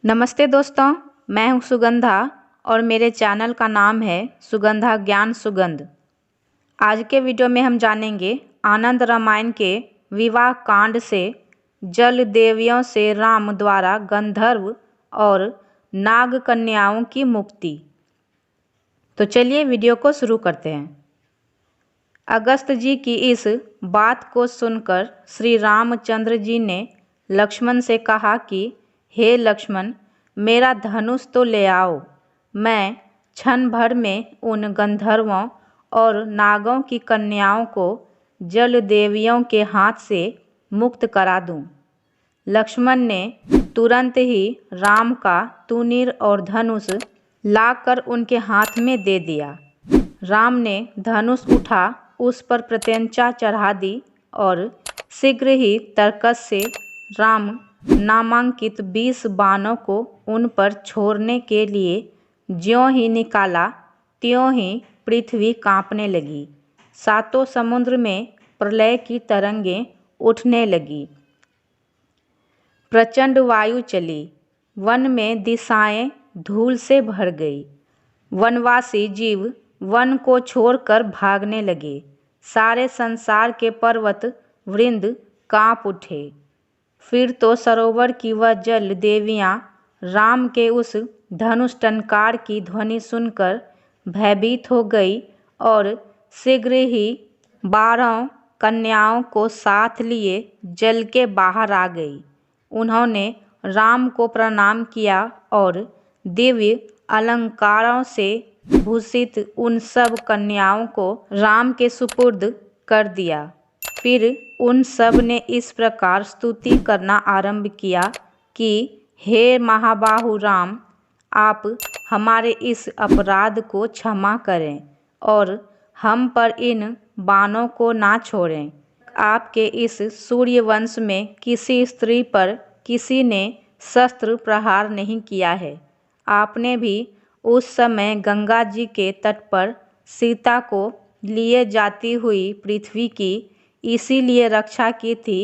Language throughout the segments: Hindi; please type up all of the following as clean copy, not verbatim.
नमस्ते दोस्तों, मैं हूं सुगंधा और मेरे चैनल का नाम है सुगंधा ज्ञान सुगंध। आज के वीडियो में हम जानेंगे आनंद रामायण के विवाह कांड से जल देवियों से राम द्वारा गंधर्व और नाग कन्याओं की मुक्ति। तो चलिए वीडियो को शुरू करते हैं। अगस्त जी की इस बात को सुनकर श्री रामचंद्र जी ने लक्ष्मण से कहा कि हे लक्ष्मण, मेरा धनुष तो ले आओ। मैं क्षण भर में उन गंधर्वों और नागों की कन्याओं को जल देवियों के हाथ से मुक्त करा दूं। लक्ष्मण ने तुरंत ही राम का तूनीर और धनुष लाकर उनके हाथ में दे दिया। राम ने धनुष उठा, उस पर प्रत्यंचा चढ़ा दी और शीघ्र ही तरकस से राम नामांकित 20 बाणों को उन पर छोड़ने के लिए ज्यों ही निकाला त्यों ही पृथ्वी कांपने लगी। सातों समुद्र में प्रलय की तरंगें उठने लगी। प्रचंड वायु चली, वन में दिशाएं धूल से भर गई। वनवासी जीव वन को छोड़कर भागने लगे। सारे संसार के पर्वत वृंद कांप उठे। फिर तो सरोवर की वह जल देवियां राम के उस धनुष टंकार की ध्वनि सुनकर भयभीत हो गई और शीघ्र ही 12 कन्याओं को साथ लिए जल के बाहर आ गई। उन्होंने राम को प्रणाम किया और दिव्य अलंकारों से भूषित उन सब कन्याओं को राम के सुपुर्द कर दिया। फिर उन सब ने इस प्रकार स्तुति करना आरंभ किया कि हे महाबाहु राम, आप हमारे इस अपराध को क्षमा करें और हम पर इन बाणों को ना छोड़ें। आपके इस सूर्यवंश में किसी स्त्री पर किसी ने शस्त्र प्रहार नहीं किया है। आपने भी उस समय गंगा जी के तट पर सीता को लिए जाती हुई पृथ्वी की इसीलिए रक्षा की थी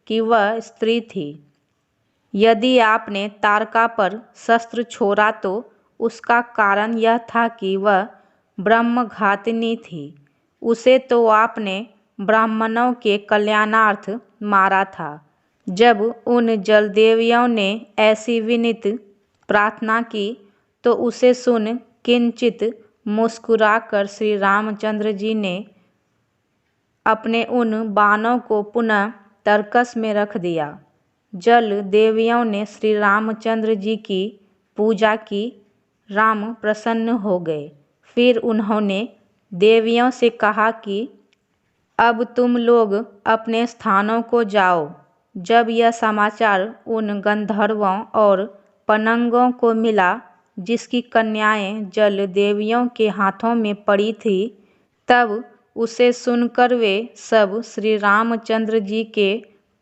कि वह स्त्री थी। यदि आपने तारका पर शस्त्र छोड़ा तो उसका कारण यह था कि वह ब्रह्मघातिनी थी। उसे तो आपने ब्राह्मणों के कल्याणार्थ मारा था। जब उन जलदेवियों ने ऐसी विनीत प्रार्थना की तो उसे सुन किंचित मुस्कुराकर श्री रामचंद्र जी ने अपने उन बाणों को पुनः तरकस में रख दिया। जल देवियों ने श्री रामचंद्र जी की पूजा की। राम प्रसन्न हो गए। फिर उन्होंने देवियों से कहा कि अब तुम लोग अपने स्थानों को जाओ। जब यह समाचार उन गंधर्वों और पनंगों को मिला जिसकी कन्याएं जल देवियों के हाथों में पड़ी थी, तब उसे सुनकर वे सब श्री रामचंद्र जी के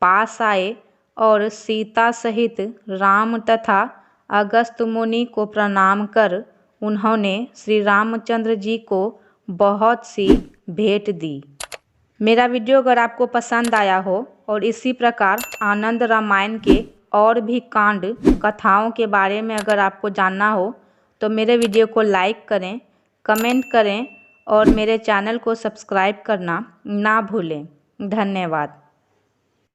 पास आए और सीता सहित राम तथा अगस्त मुनि को प्रणाम कर उन्होंने श्री रामचंद्र जी को बहुत सी भेंट दी। मेरा वीडियो अगर आपको पसंद आया हो और इसी प्रकार आनंद रामायण के और भी कांड कथाओं के बारे में अगर आपको जानना हो तो मेरे वीडियो को लाइक करें, कमेंट करें और मेरे चैनल को सब्सक्राइब करना ना भूलें। धन्यवाद।